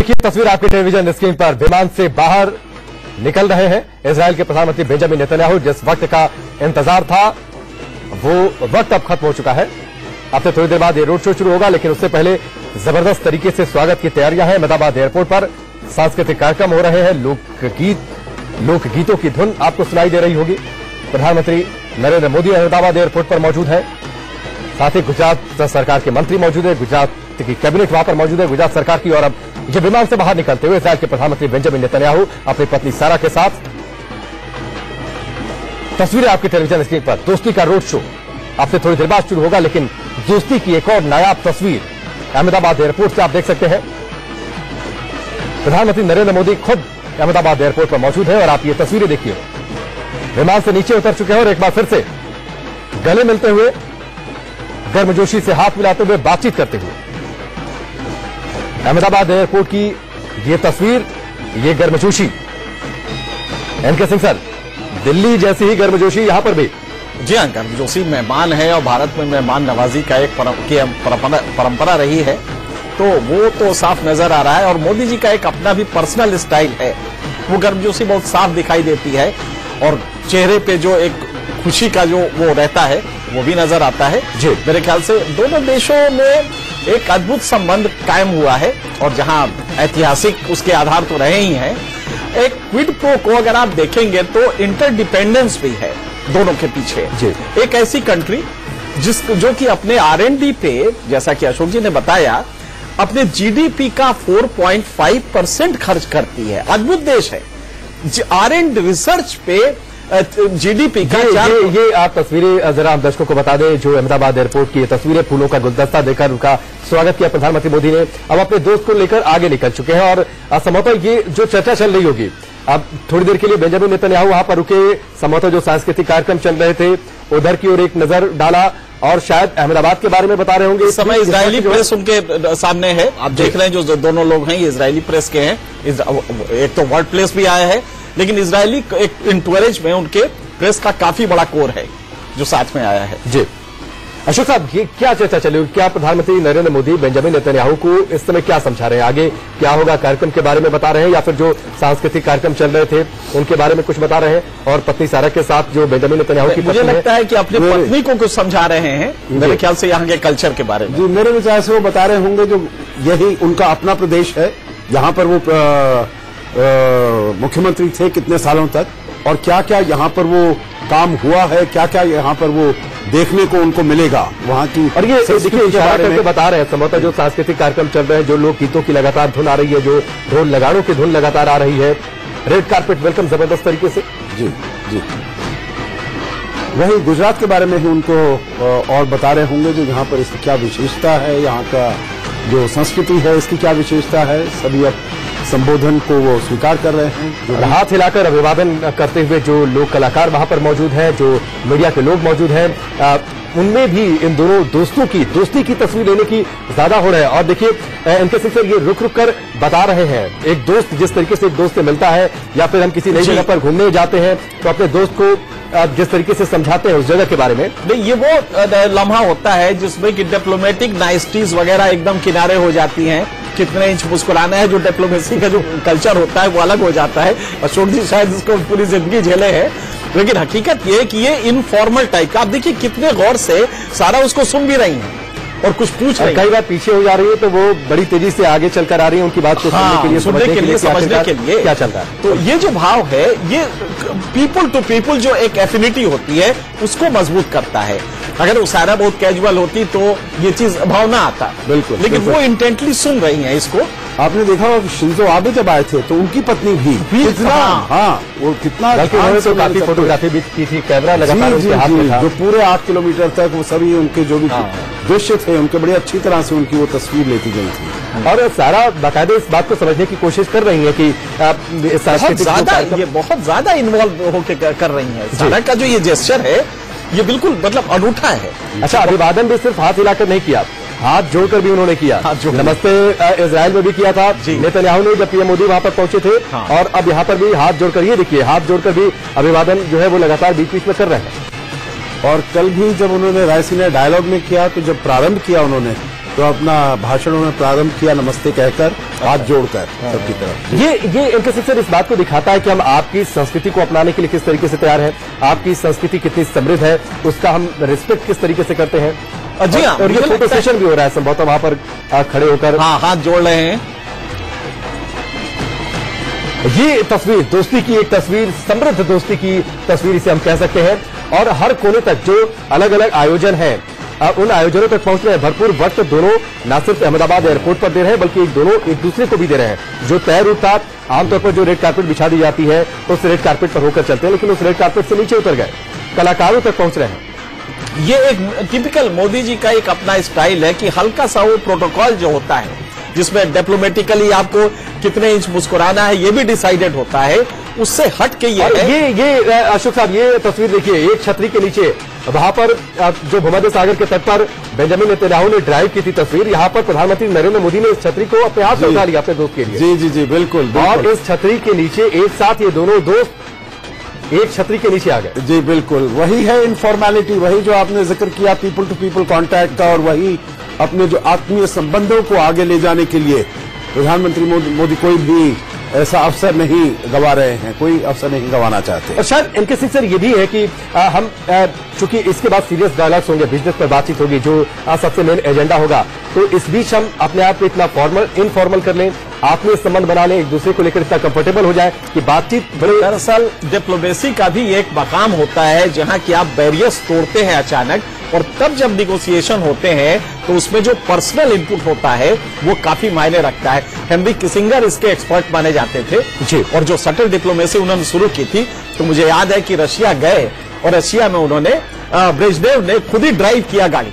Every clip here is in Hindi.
देखिए तस्वीर आपके टेलीविजन स्क्रीन पर विमान से बाहर निकल रहे हैं इजराइल के प्रधानमंत्री बेंजामिन नेतन्याहू। जिस वक्त का इंतजार था वो वक्त अब खत्म हो चुका है। अब से थोड़ी देर बाद ये रोड शो शुरू होगा, लेकिन उससे पहले जबरदस्त तरीके से स्वागत की तैयारियां हैं। अहमदाबाद एयरपोर्ट पर सांस्कृतिक कार्यक्रम हो रहे हैं। लोकगीतों की धुन आपको सुनाई दे रही होगी। प्रधानमंत्री नरेंद्र मोदी अहमदाबाद एयरपोर्ट पर मौजूद है। साथ ही गुजरात सरकार के मंत्री मौजूद है, गुजरात की कैबिनेट वहां पर मौजूद है गुजरात सरकार की। और अब ये विमान से बाहर निकलते हुए इजराइल के प्रधानमंत्री बेंजामिन नेतन्याहू अपनी पत्नी सारा के साथ। तस्वीरें आपकी टेलीविजन स्क्रीन पर। दोस्ती का रोड शो अब से थोड़ी देर बाद शुरू होगा, लेकिन दोस्ती की एक और नायाब तस्वीर अहमदाबाद एयरपोर्ट से आप देख सकते हैं। प्रधानमंत्री नरेंद्र मोदी खुद अहमदाबाद एयरपोर्ट पर मौजूद है और आप ये तस्वीरें देखिए। विमान से नीचे उतर चुके हैं और एक बार फिर से गले मिलते हुए, गर्मजोशी से हाथ मिलाते हुए, बातचीत करते हुए। अहमदाबाद एयरपोर्ट की ये तस्वीर, ये गर्मजोशी। एनके सिंह सर, दिल्ली जैसी ही गर्मजोशी यहां पर भी। जी हाँ, गर्मजोशी मेहमान है और भारत में मेहमान नवाजी का एक परंपरा रही है, तो वो तो साफ नजर आ रहा है। और मोदी जी का एक अपना भी पर्सनल स्टाइल है, वो गर्मजोशी बहुत साफ दिखाई देती है और चेहरे पे जो एक खुशी का जो वो रहता है वो भी नजर आता है। जी, मेरे ख्याल से दोनों देशों में एक अद्भुत संबंध कायम हुआ है और जहां ऐतिहासिक उसके आधार तो रहे ही हैं, एक क्विड प्रो को अगर आप देखेंगे तो इंटरडिपेंडेंस भी है दोनों के पीछे। जी। एक ऐसी कंट्री जो कि अपने R&D पे, जैसा कि अशोक जी ने बताया, अपने GDP का 4.5% खर्च करती है। अद्भुत देश है। R&D रिसर्च पे GDP का ये आप तस्वीरें जरा हम दर्शकों को बता दें। जो अहमदाबाद एयरपोर्ट की ये तस्वीरें, फूलों का गुलदस्ता देकर उनका स्वागत किया प्रधानमंत्री मोदी ने। अब अपने दोस्त को लेकर आगे निकल चुके हैं और संभवतः ये जो चर्चा चल रही होगी, अब थोड़ी देर के लिए बेंजामिन नेतन्याहू वहां पर रुके, संभवतः जो सांस्कृतिक कार्यक्रम चल रहे थे उधर की ओर एक नजर डाला और शायद अहमदाबाद के बारे में बता रहे होंगे। इस समय इजरायली प्रेस उनके सामने है, आप देख रहे हैं। जो दोनों लोग हैं ये इजरायली प्रेस के हैं। एक तो वर्ल्ड प्लेस भी आया है, लेकिन इजरायली एक इंटरेज में उनके प्रेस का काफी बड़ा कोर है जो साथ में आया है। जी अशोक साहब, ये क्या चर्चा चली? क्या प्रधानमंत्री नरेंद्र मोदी बेंजामिन नेतन्याहू को इस समय क्या समझा रहे हैं? आगे क्या होगा, कार्यक्रम के बारे में बता रहे हैं या फिर जो सांस्कृतिक कार्यक्रम चल रहे थे उनके बारे में कुछ बता रहे हैं? और पत्नी सारा के साथ जो बेंजामिन नेतन्याहू की मुझे लगता है कि अपनी पत्नी को कुछ समझा रहे हैं, मेरे ख्याल से यहाँ के कल्चर के बारे में। जी, मेरे विचार से वो बता रहे होंगे जो यही उनका अपना प्रदेश है, यहाँ पर वो मुख्यमंत्री थे कितने सालों तक, और क्या क्या यहाँ पर वो काम हुआ है, क्या क्या यहाँ पर वो देखने को उनको मिलेगा वहाँ की। और ये देखिए इशारा करके बता रहे हैं, संभवतः जो सांस्कृतिक कार्यक्रम चल रहे हैं, जो लोक गीतों की लगातार धुन आ रही है, जो ढोल लगाड़ों की धुन लगातार आ रही है, रेड कार्पेट वेलकम जबरदस्त तरीके से। जी जी, वही गुजरात के बारे में ही उनको और बता रहे होंगे जो यहाँ पर इसकी क्या विशेषता है, यहाँ का जो संस्कृति है इसकी क्या विशेषता है। सभी अब संबोधन को वो स्वीकार कर रहे हैं। हाथ हिलाकर अभिवादन करते हुए जो लोक कलाकार वहां पर मौजूद हैं, जो मीडिया के लोग मौजूद हैं, उनमें भी इन दोनों दोस्तों की दोस्ती की तस्वीर लेने की ज्यादा हो रहा है। और देखिए एनके सिंह सर, ये रुक रुक कर बता रहे हैं, एक दोस्त जिस तरीके से एक दोस्त से मिलता है या फिर हम किसी नई जगह पर घूमने जाते हैं तो अपने दोस्त को जिस तरीके से समझाते हैं उस जगह के बारे में। नहीं, ये वो लम्हा होता है जिसमें कि डिप्लोमेटिक नाइस्टीज वगैरह एकदम किनारे हो जाती हैं। कितने इंच मुस्कुराना है, जो डिप्लोमेसी का जो कल्चर होता है वो अलग हो जाता है। अशोक जी शायद इसको पूरी जिंदगी झेले हैं, लेकिन हकीकत ये है कि ये इनफॉर्मल टाइप का। आप देखिए कितने गौर से सारा उसको सुन भी रही हैं और कुछ पूछ रही हैं। कई बार पीछे हो जा रही है तो वो बड़ी तेजी से आगे चलकर आ रही है उनकी बात को सुनने के लिए, समझने के लिए क्या चलता है। तो ये जो भाव है, ये पीपल टू पीपल जो एक एफिनिटी होती है उसको मजबूत करता है। अगर उसारा बहुत कैजुअल होती तो ये चीज भाव ना आता। बिल्कुल, लेकिन वो इंटेंटली सुन रही हैं इसको। आपने देखा होगा शिंजो आबे जब आए थे तो उनकी पत्नी भी कितना, हाँ वो कितना तो काफी फोटोग्राफी भी की थी, कैमरा लगातार उनके हाथ में था। जो पूरे 8 किलोमीटर तक वो सभी उनके जो भी दृश्य थे उनके बड़ी अच्छी तरह से उनकी वो तस्वीर लेती गई थी। और सारा बाकायदे इस बात को समझने की कोशिश कर रही है कि ये बहुत ज्यादा इन्वॉल्व होकर कर रही है। सारा का जो ये जेस्चर है ये बिल्कुल मतलब अनूठा है। अच्छा, अभिवादन भी सिर्फ हाथ हिलाकर नहीं किया, हाथ जोड़कर भी उन्होंने किया। नमस्ते इजराइल में भी किया था नेतन्याहू ने जब पीएम मोदी वहां पर पहुंचे थे। और अब यहाँ पर भी हाथ जोड़कर, ये देखिए हाथ जोड़कर भी अभिवादन जो है वो लगातार बीच बीच में कर रहे हैं। और कल भी जब उन्होंने रायसीना डायलॉग में किया तो जब प्रारंभ किया उन्होंने तो अपना भाषण उन्होंने प्रारंभ किया नमस्ते कहकर, हाथ जोड़कर सबकी तरफ। ये इनके सिलसिले इस बात को दिखाता है कि हम आपकी संस्कृति को अपनाने के लिए किस तरीके से तैयार हैं, आपकी संस्कृति कितनी समृद्ध है, उसका हम रिस्पेक्ट किस तरीके से करते हैं। जी हाँ, और ये फोटो सेशन भी हो रहा है संभवतः वहां पर खड़े होकर हाथ जोड़ रहे हैं। ये तस्वीर दोस्ती की एक तस्वीर, समृद्ध दोस्ती की तस्वीर इसे हम कह सकते हैं। और हर कोने तक जो अलग अलग आयोजन हैं, उन आयोजनों तक पहुंच रहे हैं। भरपूर वक्त दोनों न सिर्फ अहमदाबाद एयरपोर्ट पर दे रहे हैं, बल्कि दोनों एक दूसरे को भी दे रहे हैं। जो तय रूट था, आमतौर पर जो रेड कार्पेट बिछा दी जाती है उस रेड कार्पेट पर होकर चलते हैं, लेकिन उस रेड कार्पेट से नीचे उतर गए, कलाकारों तक पहुंच रहे हैं। ये एक टिपिकल मोदी जी का एक अपना स्टाइल है कि हल्का सा वो प्रोटोकॉल जो होता है, जिसमें डिप्लोमेटिकली आपको कितने इंच मुस्कुराना है ये भी डिसाइडेड होता है, उससे हट के ये अशोक साहब, ये तस्वीर देखिए, एक छतरी के नीचे वहां पर जो भूमध्य सागर के तट पर बेंजामिन नेतन्याहू ने ड्राइव की थी तस्वीर, यहाँ पर प्रधानमंत्री नरेंद्र मोदी ने इस छतरी को अपने हाथ में उठा लिया अपने दोस्त के लिए। जी जी जी बिल्कुल। और इस छतरी के नीचे एक साथ ये दोनों दोस्त एक छतरी के नीचे आ गए। जी बिल्कुल, वही है इनफॉर्मेलिटी, वही जो आपने जिक्र किया पीपल टू पीपल कांटेक्ट का, और वही अपने जो आत्मीय संबंधों को आगे ले जाने के लिए प्रधानमंत्री मोदी कोई भी ऐसा अवसर नहीं गंवा रहे हैं, कोई अवसर नहीं गंवाना चाहते। और शायद इनके सिलसिले ये भी है कि हम चूंकि इसके बाद सीरियस डायलॉग्स होंगे, बिजनेस पर बातचीत होगी, जो सबसे मेन एजेंडा होगा, तो इस बीच हम अपने आप को इतना फॉर्मल इनफॉर्मल कर लें, आत्मीय संबंध बना लें, एक दूसरे को लेकर इतना कंफर्टेबल हो जाए कि बातचीत बड़े। दरअसल डिप्लोमेसी का भी एक मकाम होता है जहां कि आप बैरियर्स तोड़ते हैं अचानक, और तब जब निगोसिएशन होते हैं तो उसमें जो पर्सनल इनपुट होता है वो काफी मायने रखता है। हेनरी किसिंगर इसके एक्सपर्ट माने जाते थे जी, और जो सटल डिप्लोमेसी उन्होंने शुरू की थी, तो मुझे याद है कि रशिया गए और रशिया में उन्होंने ब्रेजनेव ने खुद ही ड्राइव किया गाड़ी,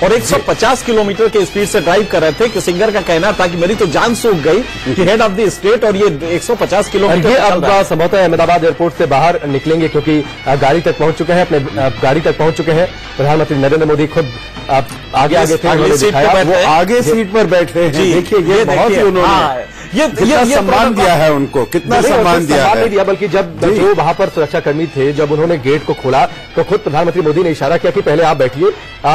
और 150 किलोमीटर के स्पीड से ड्राइव कर रहे थे। किसिंगर का कहना था कि मेरी तो जान सूख गई कि हेड ऑफ द स्टेट और ये 150 किलोमीटर। ये अब संभवतः अहमदाबाद एयरपोर्ट से बाहर निकलेंगे, क्योंकि गाड़ी तक पहुंच चुके हैं, अपने गाड़ी तक पहुंच चुके हैं। प्रधानमंत्री नरेंद्र मोदी खुद आगे थे, वो आगे सीट पर बैठे हैं। देखिए ये बहुत ही उन्होंने कितना सम्मान दिया है उनको, कितना सम्मान दिया है। नहीं दिया, बल्कि जब जो वहां पर सुरक्षाकर्मी थे, जब उन्होंने गेट को खोला तो खुद प्रधानमंत्री मोदी ने इशारा किया कि पहले आप बैठिए।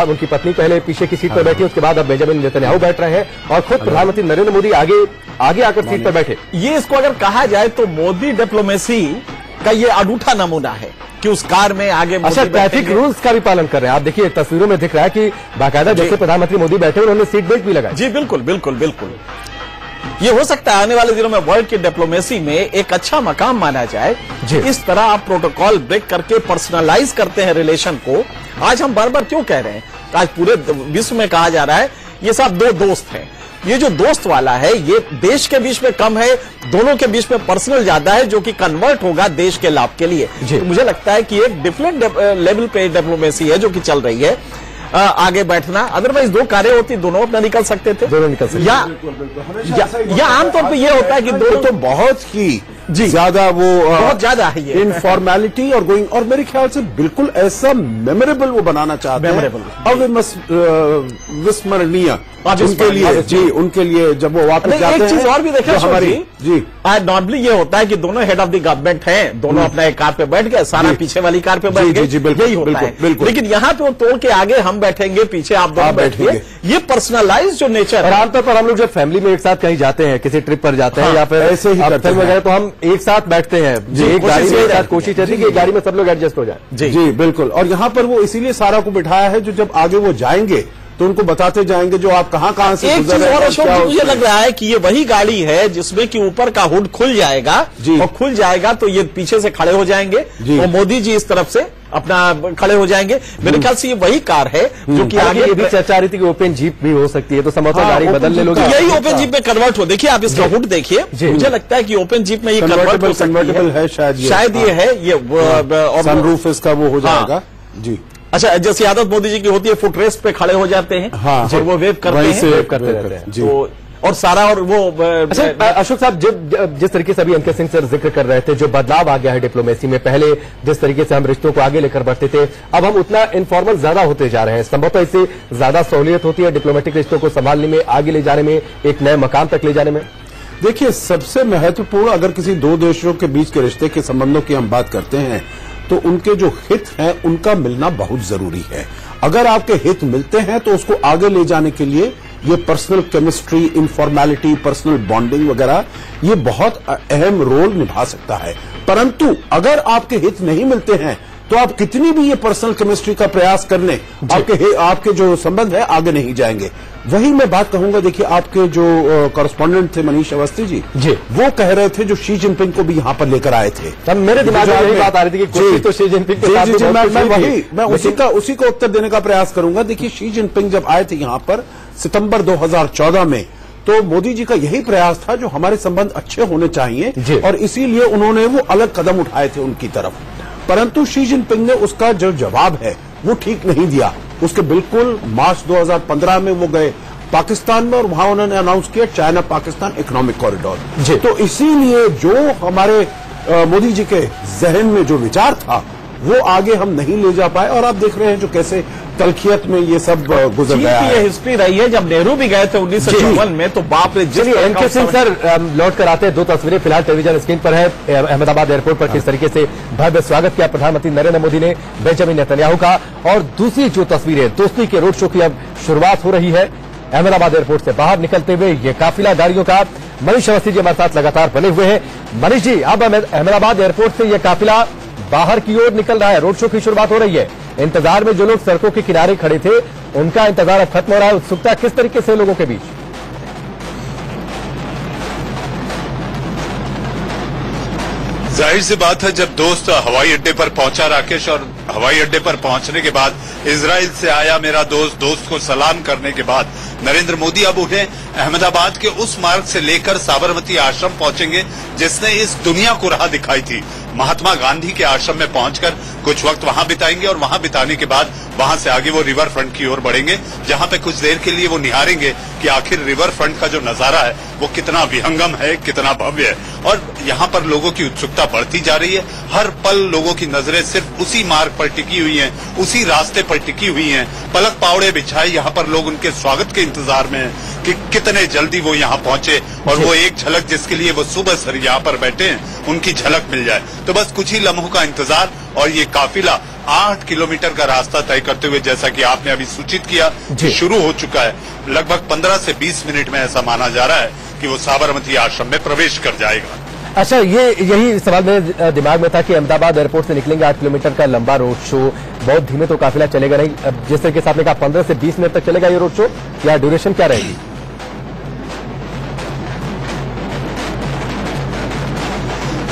उनकी पत्नी पहले पीछे की सीट पर बैठी, उसके बाद अब बेंजामिन नेतन्याहू बैठ रहे हैं, और खुद प्रधानमंत्री नरेंद्र मोदी आगे आकर सीट पर बैठे। ये इसको अगर कहा जाए तो मोदी डिप्लोमेसी का ये अनूठा नमूना है कि उस कार में आगे। अच्छा, ट्रैफिक रूल्स का भी पालन कर रहे हैं आप। देखिए तस्वीरों में दिख रहा है कि बाकायदा जैसे प्रधानमंत्री मोदी बैठे उन्होंने सीट बेल्ट भी लगाई। जी बिल्कुल बिल्कुल बिल्कुल। ये हो सकता है आने वाले दिनों में वर्ल्ड की डिप्लोमेसी में एक अच्छा मकाम माना जाए। इस तरह आप प्रोटोकॉल ब्रेक करके पर्सनलाइज करते हैं रिलेशन को। आज हम बार बार क्यों कह रहे हैं, आज पूरे विश्व में कहा जा रहा है ये सब दो दोस्त हैं। ये जो दोस्त वाला है ये देश के बीच में कम है, दोनों के बीच में पर्सनल ज्यादा है, जो कि कन्वर्ट होगा देश के लाभ के लिए। तो मुझे लगता है कि एक डिफरेंट लेवल पे डिप्लोमेसी है जो कि चल रही है। आगे बैठना, अदरवाइज दो कारें होती दोनों अपना निकल सकते थे, दोनों निकल सकते। या आमतौर पे ये होता है कि दोनों तो बहुत ही ज्यादा वो बहुत ज्यादा है ये इनफॉर्मेलिटी और गोइंग, और मेरे ख्याल से बिल्कुल ऐसा मेमोरेबल वो बनाना चाहते हैं, अविस्मरणीय उनके लिए। जी उनके लिए जब वो वापस जाते हैं। एक चीज और भी देखें हमारी जी, नॉर्मली ये होता है कि दोनों हेड ऑफ द गवर्नमेंट हैं, दोनों अपना एक कार पे बैठ गए, सारा पीछे वाली कार पे बैठ गए, यही होता है। लेकिन यहाँ पे वो तोड़ के आगे हम बैठेंगे, पीछे आप दोनों बैठिए, ये पर्सनलाइज जो नेचर है। और आमतौर पर हम लोग जब फैमिली में एक साथ कहीं जाते हैं, किसी ट्रिप पर जाते हैं या फिर ऐसे ही फिल्म वगैरह, तो हम एक साथ बैठते हैं। एक गाड़ी में एक साथ कोशिश रहती है कि गाड़ी में सब लोग एडजस्ट हो जाए। जी बिल्कुल। और यहाँ पर वो इसीलिए सारा को बिठाया है, जो जब आगे वो जाएंगे तो उनको बताते जाएंगे जो आप कहाँ से एक चीज और अशोक, मुझे लग रहा है कि ये वही गाड़ी है जिसमें कि ऊपर का हुड खुल जाएगा, और खुल जाएगा तो ये पीछे से खड़े हो जाएंगे और मोदी जी इस तरफ से अपना खड़े हो जाएंगे। मेरे ख्याल से ये वही कार है जो कि आगे ये भी चर्चा रही थी कि ओपन जीप भी हो सकती है, तो संभवतः गाड़ी बदलने लोग यही ओपन जीप में कन्वर्ट हो। देखिए आप इसका हुड देखिए, मुझे लगता है कि ओपन जीप में ये कन्वर्टेबल है, शायद ये है, ये सनरूफ इसका वो हो जाएगा। जी अच्छा, जैसे आदत मोदी जी की होती है, फुट रेस्ट पे खड़े हो जाते हैं, और वो वेव करते रहते हैं, तो और सारा और वो। अच्छा अशोक साहब, जिस तरीके से अभी एनके सिंह सर जिक्र कर रहे थे, जो बदलाव आ गया है डिप्लोमेसी में, पहले जिस तरीके से हम रिश्तों को आगे लेकर बढ़ते थे, अब हम उतना इनफॉर्मल ज्यादा होते जा रहे हैं। संभवतः इससे ज्यादा सहूलियत होती है डिप्लोमेटिक रिश्तों को संभालने में, आगे ले जाने में, एक नए मकाम तक ले जाने में। देखिए सबसे महत्वपूर्ण, अगर किसी दो देशों के बीच के रिश्ते के संबंधों की हम बात करते हैं, तो उनके जो हित हैं उनका मिलना बहुत जरूरी है। अगर आपके हित मिलते हैं तो उसको आगे ले जाने के लिए ये पर्सनल केमिस्ट्री, इनफॉर्मेलिटी, पर्सनल बॉन्डिंग वगैरह ये बहुत अहम रोल निभा सकता है। परंतु अगर आपके हित नहीं मिलते हैं तो आप कितनी भी ये पर्सनल केमिस्ट्री का प्रयास कर लें, आपके जो संबंध है आगे नहीं जाएंगे। वही मैं बात कहूंगा, देखिए आपके जो कॉरेस्पॉन्डेंट थे मनीष अवस्थी जी, वो कह रहे थे जो शी जिनपिंग को भी यहाँ पर लेकर आए थे। तब मेरे दिमाग में यही बात आ रही थी कि कोशिश तो शी जिनपिंग के साथ मैं उसी को उत्तर देने का प्रयास करूंगा। देखिए शी जिनपिंग जब आए थे यहाँ पर सितंबर 2014 में, तो मोदी जी का यही प्रयास था जो हमारे संबंध अच्छे होने चाहिए और इसीलिए उन्होंने वो अलग कदम उठाए थे उनकी तरफ। परंतु शी जिनपिंग ने उसका जो जवाब है वो ठीक नहीं दिया। उसके बिल्कुल मार्च 2015 में वो गए पाकिस्तान में और वहां उन्होंने अनाउंस किया चाइना पाकिस्तान इकोनॉमिक कॉरिडोर। तो इसीलिए जो हमारे मोदी जी के जहन में जो विचार था वो आगे हम नहीं ले जा पाए और आप देख रहे हैं जो कैसे तलखियत में ये सब गुजर गया है। ये हिस्ट्री रही है। जब नेहरू भी गए थे 1954 में तो बाप रे। चलिए एनके सिंह सर लौट कर आते हैं। दो तस्वीरें फिलहाल टेलीविजन स्क्रीन पर है। अहमदाबाद एयरपोर्ट पर किस तरीके से भव्य स्वागत किया प्रधानमंत्री नरेंद्र मोदी ने बेंजामिन नेतन्याहू का, और दूसरी जो तस्वीर है दोस्ती के रोड शो की अब शुरुआत हो रही है। अहमदाबाद एयरपोर्ट से बाहर निकलते हुए ये काफिला गाड़ियों का, मनीष अवस्थी जी हमारे साथ लगातार बने हुए हैं। मनीष जी, अब अहमदाबाद एयरपोर्ट से यह काफिला बाहर की ओर निकल रहा है, रोड शो की शुरुआत हो रही है। इंतजार में जो लोग सड़कों के किनारे खड़े थे उनका इंतजार अब खत्म हो रहा है। उत्सुकता किस तरीके से लोगों के बीच? जाहिर सी बात है, जब दोस्त हवाई अड्डे पर पहुंचा राकेश, और हवाई अड्डे पर पहुंचने के बाद इजराइल से आया मेरा दोस्त को सलाम करने के बाद नरेंद्र मोदी अब उन्हें अहमदाबाद के उस मार्ग से लेकर साबरमती आश्रम पहुंचेंगे जिसने इस दुनिया को राह दिखाई थी। महात्मा गांधी के आश्रम में पहुंचकर कुछ वक्त वहां बिताएंगे और वहां बिताने के बाद वहां से आगे वो रिवर फ्रंट की ओर बढ़ेंगे, जहां पे कुछ देर के लिए वो निहारेंगे कि आखिर रिवर फ्रंट का जो नजारा है वो कितना विहंगम है, कितना भव्य है। और यहाँ पर लोगों की उत्सुकता बढ़ती जा रही है। हर पल लोगों की नजरें सिर्फ उसी मार्ग पर टिकी हुई हैं, उसी रास्ते पर टिकी हुई हैं। पलक पावड़े बिछाए यहाँ पर लोग उनके स्वागत के इंतजार में हैं कि कितने जल्दी वो यहाँ पहुंचे और वो एक झलक जिसके लिए वो सुबह सर यहाँ पर बैठे हैं उनकी झलक मिल जाए। तो बस कुछ ही लम्हों का इंतजार और ये काफिला 8 किलोमीटर का रास्ता तय करते हुए, जैसा कि आपने अभी सूचित किया, शुरू हो चुका है। लगभग 15 से 20 मिनट में ऐसा माना जा रहा है कि वो साबरमती आश्रम में प्रवेश कर जाएगा। अच्छा, यही सवाल मेरे दिमाग में था कि अहमदाबाद एयरपोर्ट से निकलेंगे 8 किलोमीटर का लंबा रोड शो, बहुत धीमे तो काफिला चलेगा नहीं। अब जिस तरीके से आपने कहा 15 से 20 मिनट तक चलेगा ये रोड शो, या ड्यूरेशन क्या रहेगी?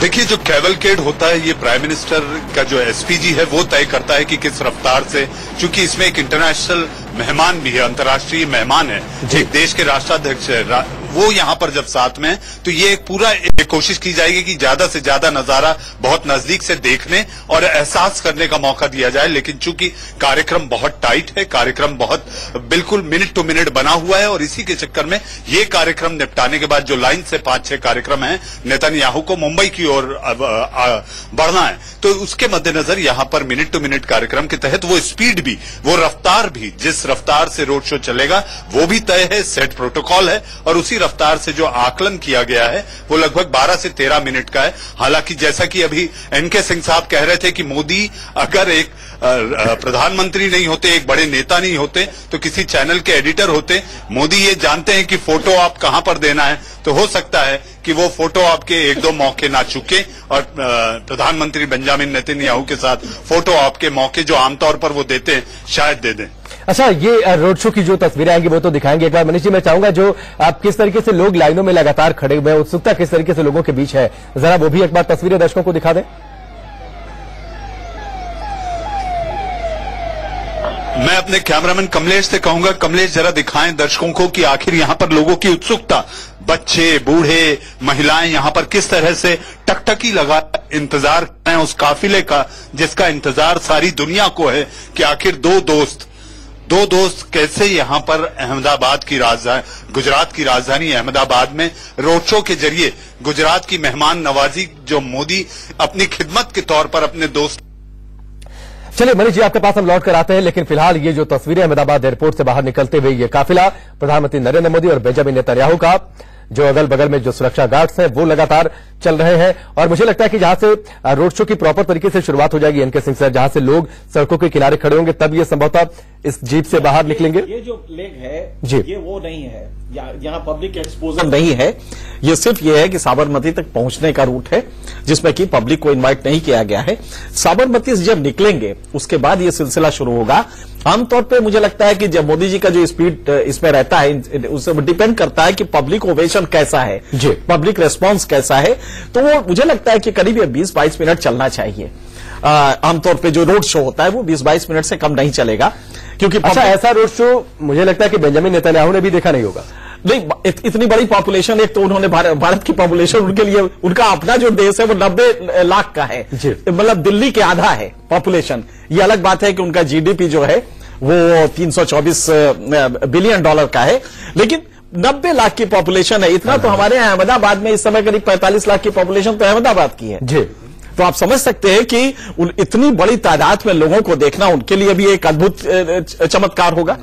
देखिए, जो कैवलकेड होता है ये प्राइम मिनिस्टर का जो एसपीजी है वो तय करता है कि किस रफ्तार से, चूंकि इसमें एक इंटरनेशनल मेहमान भी है, अंतर्राष्ट्रीय मेहमान है, एक देश के राष्ट्राध्यक्ष है, वो यहाँ पर जब साथ में, तो ये पूरा कोशिश की जाएगी कि ज्यादा से ज्यादा नजारा बहुत नजदीक से देखने और एहसास करने का मौका दिया जाए। लेकिन चूंकि कार्यक्रम बहुत टाइट है, कार्यक्रम बहुत बिल्कुल मिनट टू मिनट बना हुआ है और इसी के चक्कर में ये कार्यक्रम निपटाने के बाद जो लाइन से 5-6 कार्यक्रम है, नेतन्याहू को मुंबई की ओर बढ़ना है, तो उसके मद्देनजर यहाँ पर मिनट टू मिनट कार्यक्रम के तहत वो स्पीड भी, वो रफ्तार भी, जिस रफ्तार से रोड शो चलेगा वो भी तय है, सेट प्रोटोकॉल है और उसी रफ्तार से जो आकलन किया गया है वो लगभग 12 से 13 मिनट का है। हालांकि जैसा कि अभी एनके सिंह साहब कह रहे थे कि मोदी अगर एक प्रधानमंत्री नहीं होते, एक बड़े नेता नहीं होते, तो किसी चैनल के एडिटर होते। मोदी ये जानते हैं कि फोटो आप कहां पर देना है, तो हो सकता है कि वो फोटो आपके 1-2 मौके ना चुके और प्रधानमंत्री बेंजामिन नेतन्याहू के साथ फोटो आपके मौके जो आमतौर पर वो देते हैं शायद दे दें। अच्छा, ये रोड शो की जो तस्वीरें आएंगी वो तो दिखाएंगे। एक बार मनीष जी मैं चाहूंगा जो आप किस तरीके से लोग लाइनों में लगातार खड़े हुए हैं, उत्सुकता किस तरीके से लोगों के बीच है, जरा वो भी एक बार तस्वीरें दर्शकों को दिखा दें। मैं अपने कैमरामैन कमलेश से कहूंगा, कमलेश जरा दिखाएं दर्शकों को कि आखिर यहाँ पर लोगों की उत्सुकता, बच्चे, बूढ़े, महिलाएं यहाँ पर किस तरह से टकटकी लगा इंतजार कर रहे हैं उस काफिले का, जिसका इंतजार सारी दुनिया को है कि आखिर दो दोस्त कैसे यहाँ पर अहमदाबाद की राजधानी, गुजरात की राजधानी अहमदाबाद में रोड शो के जरिए गुजरात की मेहमान नवाजी जो मोदी अपनी खिदमत के तौर पर अपने दोस्त। चलिए मनीष जी आपके पास हम लौट कर आते हैं, लेकिन फिलहाल ये जो तस्वीरें अहमदाबाद एयरपोर्ट से बाहर निकलते हुए ये काफिला प्रधानमंत्री नरेंद्र मोदी और बेंजामिन नेतन्याहू का, जो अगल बगल में जो सुरक्षा गार्ड्स हैं वो लगातार चल रहे हैं। और मुझे लगता है कि जहां से रोड शो की प्रॉपर तरीके से शुरुआत हो जाएगी एनके सिंह सर, जहां से लोग सड़कों के किनारे खड़े होंगे, तब ये संभवतः इस जीप से बाहर निकलेंगे। ये जो लेग है जी, ये वो नहीं है, यहाँ पब्लिक एक्सपोजर नहीं है। ये सिर्फ ये है कि साबरमती तक पहुंचने का रूट है, जिसमें कि पब्लिक को इनवाइट नहीं किया गया है। साबरमती से जब निकलेंगे उसके बाद ये सिलसिला शुरू होगा। आमतौर पे मुझे लगता है कि जब मोदी जी का जो स्पीड इसमें रहता है, उससे डिपेंड करता है कि पब्लिक ओवेशन कैसा है, पब्लिक रेस्पॉन्स कैसा है। तो वो मुझे लगता है कि करीब 20-22 मिनट चलना चाहिए। आमतौर पे जो रोड शो होता है वो 20-22 मिनट से कम नहीं चलेगा, क्योंकि अच्छा, ऐसा रोड शो मुझे लगता है कि बेंजामिन नेतन्याहू ने भी देखा नहीं होगा। नहीं, इतनी बड़ी पॉपुलेशन, एक तो उन्होंने भारत की पॉपुलेशन, उनके लिए उनका अपना जो देश है वो 90 लाख का है, मतलब दिल्ली के आधा है पॉपुलेशन। ये अलग बात है कि उनका जीडीपी जो है वो 324 बिलियन डॉलर का है, लेकिन 90 लाख की पॉपुलेशन है। इतना तो हमारे अहमदाबाद में इस समय करीब 45 लाख की पॉपुलेशन तो अहमदाबाद की है जी। तो आप समझ सकते हैं कि इतनी बड़ी तादाद में लोगों को देखना उनके लिए भी एक अद्भुत चमत्कार होगा।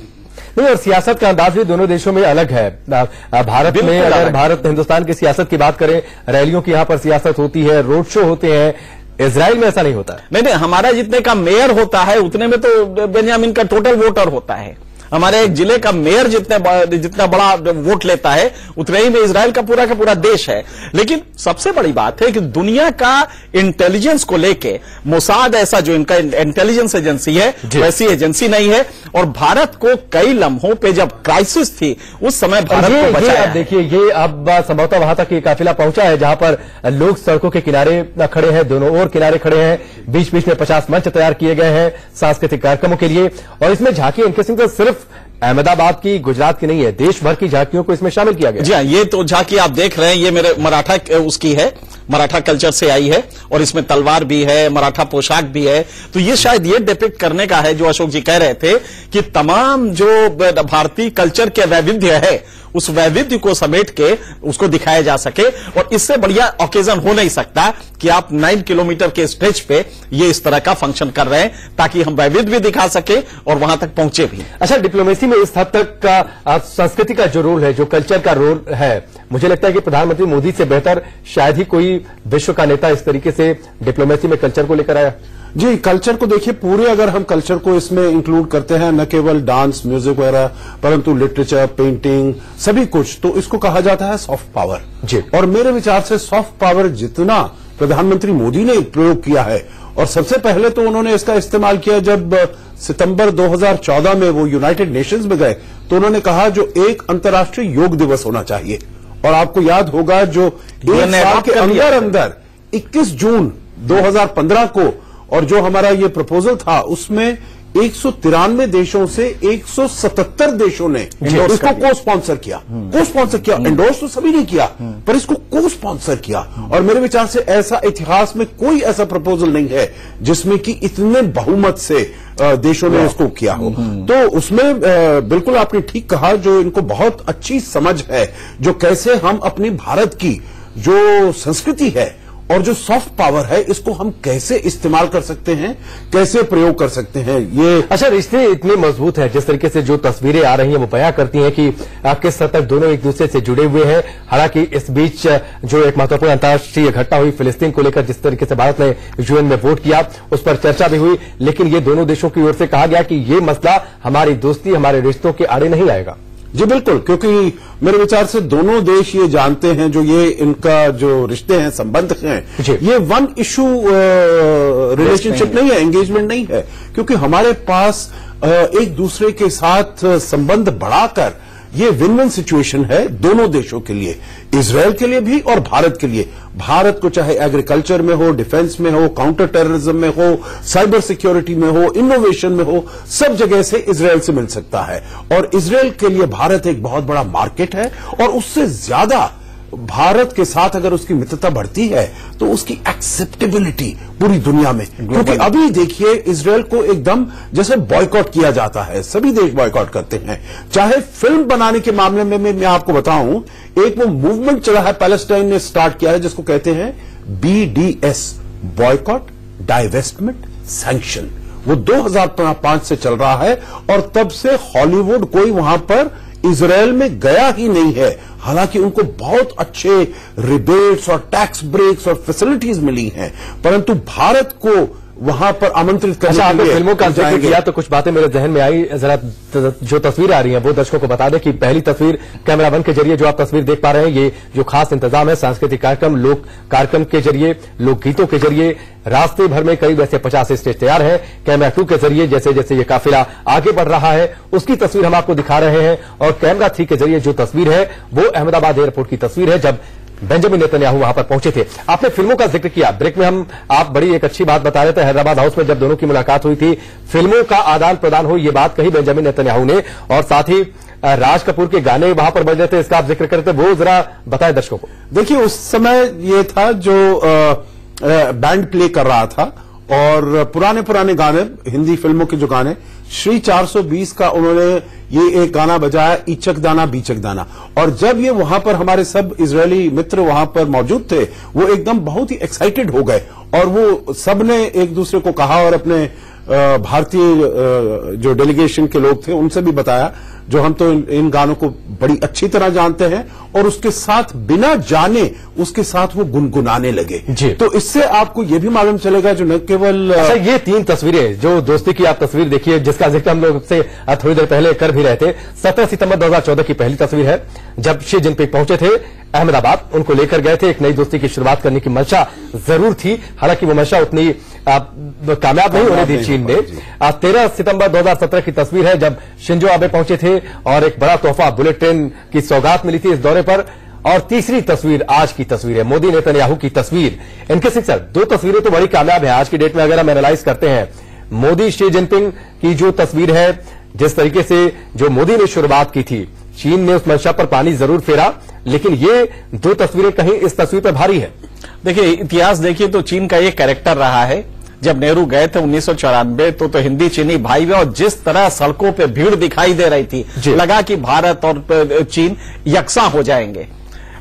नहीं, और सियासत का अंदाज भी दोनों देशों में अलग है। भारत में अगर भारत हिंदुस्तान की सियासत की बात करें, रैलियों की यहां पर सियासत होती है, रोड शो होते हैं। इजराइल में ऐसा नहीं होता है। नहीं, हमारा जितने का मेयर होता है उतने में तो बेंजामिन का टोटल वोटर होता है। हमारे एक जिले का मेयर जितना बड़ा वोट लेता है उतने ही में इजराइल का पूरा देश है। लेकिन सबसे बड़ी बात है कि दुनिया का इंटेलिजेंस को लेके मोसाद ऐसा जो इनका इंटेलिजेंस एजेंसी है वैसी एजेंसी नहीं है। और भारत को कई लम्हों पे जब क्राइसिस थी उस समय भारत को बचाया। अब देखिए, ये अब संभवतः वहां तक ये काफिला पहुंचा है जहां पर लोग सड़कों के किनारे खड़े हैं, दोनों ओर किनारे खड़े हैं। बीच बीच में 50 मंच तैयार किए गए हैं सांस्कृतिक कार्यक्रमों के लिए। और इसमें झांकी एनके सिंह सिर्फ अहमदाबाद की, गुजरात की नहीं है, देश भर की झांकियों को इसमें शामिल किया गया। जी हाँ, ये तो झांकी आप देख रहे हैं, ये मेरे मराठा उसकी है, मराठा कल्चर से आई है और इसमें तलवार भी है, मराठा पोशाक भी है। तो ये शायद ये डिपिक्ट करने का है जो अशोक जी कह रहे थे कि तमाम जो भारतीय कल्चर के वैविध्य है उस वैविध्य को समेट के उसको दिखाया जा सके। और इससे बढ़िया ओकेजन हो नहीं सकता कि आप 9 किलोमीटर के स्ट्रेच पे ये इस तरह का फंक्शन कर रहे हैं ताकि हम वैविध्य भी दिखा सके और वहां तक पहुंचे भी। अच्छा, डिप्लोमेसी में इस हद तक का संस्कृति का जो रोल है, जो कल्चर का रोल है, मुझे लगता है कि प्रधानमंत्री मोदी से बेहतर शायद ही कोई विश्व का नेता इस तरीके से डिप्लोमेसी में कल्चर को लेकर आया। जी, कल्चर को देखिए, पूरे अगर हम कल्चर को इसमें इंक्लूड करते हैं, न केवल डांस, म्यूजिक वगैरह, परंतु लिटरेचर, पेंटिंग, सभी कुछ, तो इसको कहा जाता है सॉफ्ट पावर जी। और मेरे विचार से सॉफ्ट पावर जितना प्रधानमंत्री मोदी ने प्रयोग किया है, और सबसे पहले तो उन्होंने इसका इस्तेमाल किया जब सितंबर 2014 में वो यूनाइटेड नेशंस में गए, तो उन्होंने कहा जो एक अंतर्राष्ट्रीय योग दिवस होना चाहिए। और आपको याद होगा जो एक साल के अंदर 21 जून 2015 को, और जो हमारा ये प्रपोजल था उसमें 193 देशों से 177 देशों ने इसको को स्पॉन्सर किया। एंडोर्स तो सभी ने किया, पर इसको को स्पॉन्सर किया। और मेरे विचार से ऐसा इतिहास में कोई ऐसा प्रपोजल नहीं है जिसमें कि इतने बहुमत से देशों ने इसको किया हो। तो उसमें बिल्कुल आपने ठीक कहा, जो इनको बहुत अच्छी समझ है जो कैसे हम अपनी भारत की जो संस्कृति है और जो सॉफ्ट पावर है इसको हम कैसे इस्तेमाल कर सकते हैं, कैसे प्रयोग कर सकते हैं। ये अच्छा, रिश्ते इतने मजबूत हैं, जिस तरीके से जो तस्वीरें आ रही हैं वो बयां करती हैं कि किस हद तक दोनों एक दूसरे से जुड़े हुए हैं। हालांकि इस बीच जो एक महत्वपूर्ण अंतर्राष्ट्रीय घटना हुई फिलिस्तीन को लेकर, जिस तरीके से भारत ने यूएन में वोट किया, उस पर चर्चा भी हुई, लेकिन ये दोनों देशों की ओर से कहा गया कि ये मसला हमारी दोस्ती, हमारे रिश्तों के आड़े नहीं आएगा। जी बिल्कुल, क्योंकि मेरे विचार से दोनों देश ये जानते हैं, जो ये इनका जो रिश्ते हैं, संबंध हैं, ये वन इशू रिलेशनशिप नहीं है, एंगेजमेंट नहीं है, क्योंकि हमारे पास एक दूसरे के साथ संबंध बढ़ाकर ये विन विन सिचुएशन है दोनों देशों के लिए, इजराइल के लिए भी और भारत के लिए। भारत को चाहे एग्रीकल्चर में हो, डिफेंस में हो, काउंटर टेररिज्म में हो, साइबर सिक्योरिटी में हो, इनोवेशन में हो, सब जगह से इजराइल से मिल सकता है। और इजराइल के लिए भारत एक बहुत बड़ा मार्केट है, और उससे ज्यादा भारत के साथ अगर उसकी मित्रता बढ़ती है तो उसकी एक्सेप्टेबिलिटी पूरी दुनिया में, क्योंकि अभी देखिए इजराइल को एकदम जैसे बॉयकॉट किया जाता है, सभी देश बॉयकॉट करते हैं। चाहे फिल्म बनाने के मामले में मैं आपको बताऊं, एक वो मूवमेंट चला है, पैलेस्टाइन ने स्टार्ट किया है, जिसको कहते हैं BDS, बॉयकॉट, डाइवेस्टमेंट, सैंक्शन। वो 2005 से चल रहा है, और तब से हॉलीवुड कोई वहां पर इजराइल में गया ही नहीं है। हालांकि उनको बहुत अच्छे रिबेट्स और टैक्स ब्रेक्स और फैसिलिटीज मिली हैं, परंतु भारत को वहां पर आमंत्रित करने अच्छा, के लिए फिल्मों का जिक्र किया तो कुछ बातें मेरे जहन में आई। जरा जो तस्वीरें आ रही हैं वो दर्शकों को बता दें कि पहली तस्वीर कैमरा वन के जरिए जो आप तस्वीर देख पा रहे हैं, ये जो खास इंतजाम है सांस्कृतिक कार्यक्रम, लोक कार्यक्रम के जरिए, लोकगीतों के जरिए रास्ते भर में करीब ऐसे 50 स्टेज तैयार है। कैमरा 2 के जरिए जैसे जैसे ये काफिला आगे बढ़ रहा है उसकी तस्वीर हम आपको दिखा रहे हैं, और कैमरा 3 के जरिए जो तस्वीर है वो अहमदाबाद एयरपोर्ट की तस्वीर है जब बेंजामिन नेतन्याहू वहां पर पहुंचे थे। आपने फिल्मों का जिक्र किया, ब्रेक में आप बड़ी एक अच्छी बात बता रहे थे, हैदराबाद हाउस में जब दोनों की मुलाकात हुई थी, फिल्मों का आदान प्रदान हुई, ये बात कही बेंजामिन नेतन्याहू ने, और साथ ही राज कपूर के गाने वहां पर बज रहे थे, इसका आप जिक्र करते, वो जरा बताएं दर्शकों को। देखिए, उस समय ये था जो बैंड प्ले कर रहा था, और पुराने गाने, हिंदी फिल्मों के जो गाने, श्री 420 का उन्होंने ये एक गाना बजाया, इचक दाना बीचक दाना, और जब ये वहां पर हमारे सब इजरायली मित्र वहां पर मौजूद थे, वो एकदम बहुत ही एक्साइटेड हो गए, और वो सब ने एक दूसरे को कहा, और अपने भारतीय जो डेलीगेशन के लोग थे उनसे भी बताया, जो हम तो इन गानों को बड़ी अच्छी तरह जानते हैं, और उसके साथ बिना जाने उसके साथ वो गुनगुनाने लगे। तो इससे आपको ये भी मालूम चलेगा जो न केवल अच्छा, ये 3 तस्वीरें जो दोस्ती की आप तस्वीर देखिए, जिसका जिक्र हम लोग से थोड़ी देर पहले कर भी रहे थे, 17 सितंबर 2014 की पहली तस्वीर है जब शी जिनपिंग पहुंचे थे अहमदाबाद, उनको लेकर गए थे। एक नई दोस्ती की शुरुआत करने की मंशा जरूर थी, हालांकि वो मंशा उतनी कामयाब नहीं होने दी चीन ने। 13 सितंबर 2017 की तस्वीर है जब शिंजो आबे पहुंचे थे और एक बड़ा तोहफा बुलेट ट्रेन की सौगात मिली थी इस दौरे पर। और तीसरी तस्वीर आज की तस्वीर है, मोदी नेतन्याहू की तस्वीर। इनके सिलसिले 2 तस्वीरें तो बड़ी कामयाब है आज की डेट में अगर हम एनालाइज करते हैं। मोदी शी जिनपिंग की जो तस्वीर है, जिस तरीके से जो मोदी ने शुरुआत की थी, चीन ने उस मंशा पर पानी जरूर फेरा, लेकिन ये 2 तस्वीरें कहीं इस तस्वीर पर भारी है। देखिए, इतिहास देखिए तो चीन का ये कैरेक्टर रहा है। जब नेहरू गए थे 1994 तो हिंदी चीनी भाई हुए, और जिस तरह सड़कों पे भीड़ दिखाई दे रही थी, लगा कि भारत और चीन यकसा हो जाएंगे,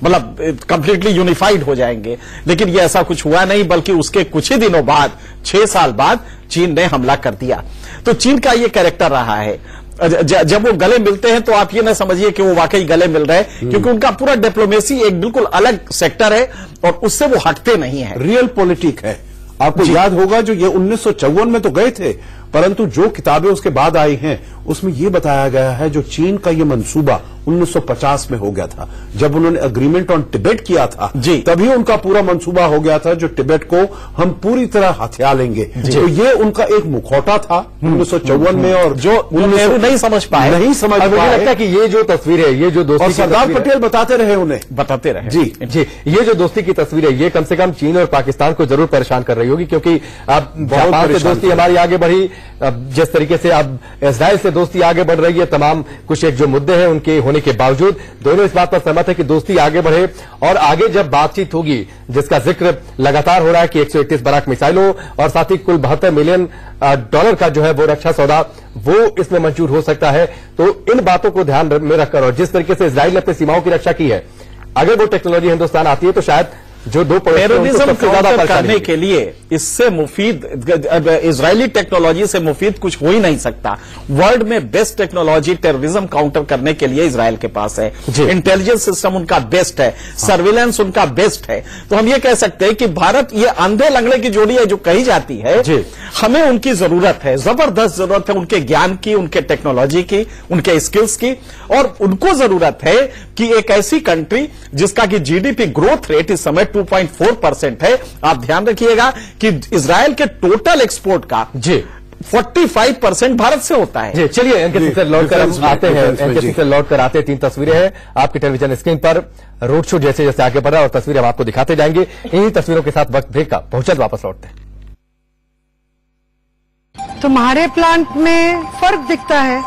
मतलब कंप्लीटली यूनिफाइड हो जाएंगे, लेकिन ये ऐसा कुछ हुआ नहीं, बल्कि उसके कुछ ही दिनों बाद, 6 साल बाद चीन ने हमला कर दिया। तो चीन का ये कैरेक्टर रहा है। जब वो गले मिलते हैं तो आप ये ना समझिए कि वो वाकई गले मिल रहे हैं, क्योंकि उनका पूरा डिप्लोमेसी एक बिल्कुल अलग सेक्टर है और उससे वो हटते नहीं है। रियल पॉलिटिक है। आपको याद होगा जो ये 1954 में तो गए थे, परंतु जो किताबें उसके बाद आई हैं उसमें यह बताया गया है जो चीन का ये मंसूबा 1950 में हो गया था, जब उन्होंने अग्रीमेंट ऑन टिबेट किया था, तभी उनका पूरा मंसूबा हो गया था जो टिबेट को हम पूरी तरह हथिया लेंगे। तो ये उनका एक मुखौटा था 1954 में, और जो नेहरू नहीं समझ पाए। मुझे लगता है कि ये जो तस्वीर है, ये जो दोस्ती, सरदार पटेल बताते रहे उन्हें, बताते रहे। जी, ये जो दोस्ती की तस्वीर है, ये कम से कम चीन और पाकिस्तान को जरूर परेशान कर रही होगी, क्योंकि अब जापान से दोस्ती हमारी आगे बढ़ी, जिस तरीके से अब इजराइल से दोस्ती आगे बढ़ रही है, तमाम कुछ एक जो मुद्दे हैं उनके होने के बावजूद दोनों इस बात पर सहमत है कि दोस्ती आगे बढ़े, और आगे जब बातचीत होगी, जिसका जिक्र लगातार हो रहा है कि 131 बराक मिसाइलों और साथ ही कुल $72 मिलियन का जो है वो रक्षा सौदा वो इसमें मंजूर हो सकता है। तो इन बातों को ध्यान में रखकर, और जिस तरीके से इजराइल ने अपनी सीमाओं की रक्षा की है, अगर वो टेक्नोलॉजी हिंदुस्तान आती है तो शायद जो 2 टेररिज्म काउंटर करने के लिए इससे मुफीद, इजरायली टेक्नोलॉजी से मुफीद कुछ हो ही नहीं सकता। वर्ल्ड में बेस्ट टेक्नोलॉजी टेररिज्म काउंटर करने के लिए इजराइल के पास है। इंटेलिजेंस सिस्टम उनका बेस्ट है, सर्विलेंस उनका बेस्ट है। तो हम ये कह सकते हैं कि भारत, ये अंधे लंगड़े की जोड़ी है जो कही जाती है, हमें उनकी जरूरत है, जबरदस्त जरूरत है उनके ज्ञान की, उनके टेक्नोलॉजी की, उनके स्किल्स की, और उनको जरूरत है कि एक ऐसी कंट्री जिसका कि जीडीपी ग्रोथ रेट इस समय 2.4% है। आप ध्यान रखिएगा कि इजराइल के टोटल एक्सपोर्ट का 45% भारत से होता है। चलिए इनके से लौट कर हम आते हैं, इनके से लौट कर आते हैं। 3 तस्वीरें हैं आपकी टेलीविजन स्क्रीन पर, रोड शो जैसे जैसे आगे बढ़ रहा है और तस्वीरें हम आपको दिखाते जाएंगे। इन्हीं तस्वीरों के साथ वक्त ब्रेक का पहुंचा, वापस लौटते हैं। तुम्हारे प्लांट में फर्क दिखता है,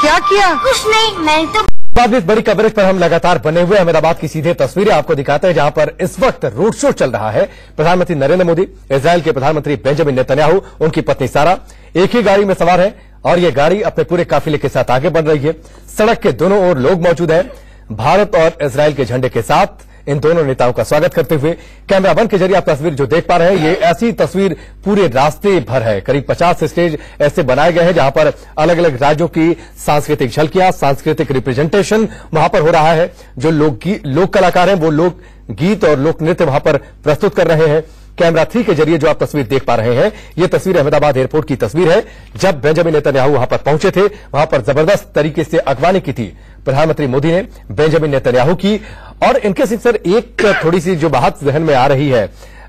क्या किया? कुछ नहीं, मैं तो बाद में इस बड़ी कवरेज पर हम लगातार बने हुए अहमदाबाद की सीधे तस्वीरें आपको दिखाते हैं, जहां पर इस वक्त रोड शो चल रहा है। प्रधानमंत्री नरेंद्र मोदी, इजराइल के प्रधानमंत्री बेंजामिन नेतन्याहू, उनकी पत्नी सारा एक ही गाड़ी में सवार है, और यह गाड़ी अपने पूरे काफिले के साथ आगे बढ़ रही है। सड़क के दोनों ओर लोग मौजूद हैं। भारत और इजराइल के झंडे के साथ इन दोनों नेताओं का स्वागत करते हुए कैमरा वन के जरिए आप तस्वीर जो देख पा रहे हैं, ये ऐसी तस्वीर पूरे रास्ते भर है। करीब 50 स्टेज ऐसे बनाए गए हैं जहां पर अलग अलग राज्यों की सांस्कृतिक झलकियां, सांस्कृतिक रिप्रेजेंटेशन वहां पर हो रहा है। जो लोक कलाकार हैं वो लोक गीत और लोक नृत्य वहां पर प्रस्तुत कर रहे हैं। कैमरा 3 के जरिए जो आप तस्वीर देख पा रहे हैं, ये तस्वीर अहमदाबाद एयरपोर्ट की तस्वीर है। जब बेंजामिन नेतन्याहू वहां पर पहुंचे थे, वहां पर जबरदस्त तरीके से अगवानी की थी प्रधानमंत्री मोदी ने बेंजामिन नेतन्याहू की। और इनके सिर्फ एक थोड़ी सी जो बात जहन में आ रही है,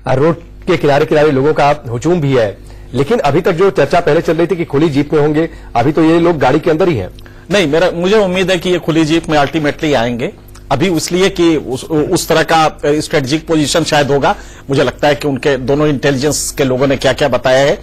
रोड के किनारे किनारे लोगों का हुजूम भी है, लेकिन अभी तक जो चर्चा पहले चल रही थी कि खुली जीप में होंगे, अभी तो ये लोग गाड़ी के अंदर ही हैं। नहीं, मुझे उम्मीद है कि ये खुली जीप में अल्टीमेटली आएंगे। अभी इसलिए कि उस तरह का स्ट्रेटेजिक पोजीशन शायद होगा। मुझे लगता है कि उनके दोनों इंटेलिजेंस के लोगों ने क्या क्या बताया है,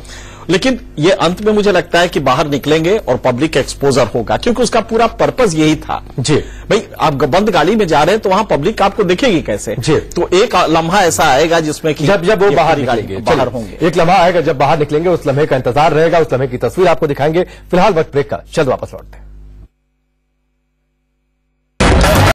लेकिन ये अंत में मुझे लगता है कि बाहर निकलेंगे और पब्लिक एक्सपोजर होगा, क्योंकि उसका पूरा पर्पस यही था। जी भाई, आप बंद गाड़ी में जा रहे हैं तो वहां पब्लिक आपको देखेगी कैसे? जी, तो एक लम्हा ऐसा आएगा जिसमें कि जब वो बाहर निकलेंगे, बाहर होंगे। एक लम्हा आएगा जब बाहर निकलेंगे, उस लम्हे का इंतजार रहेगा, उस लम्हे की तस्वीर आपको दिखाएंगे। फिलहाल वक्त ब्रेक का, चल वापस लौटते हैं।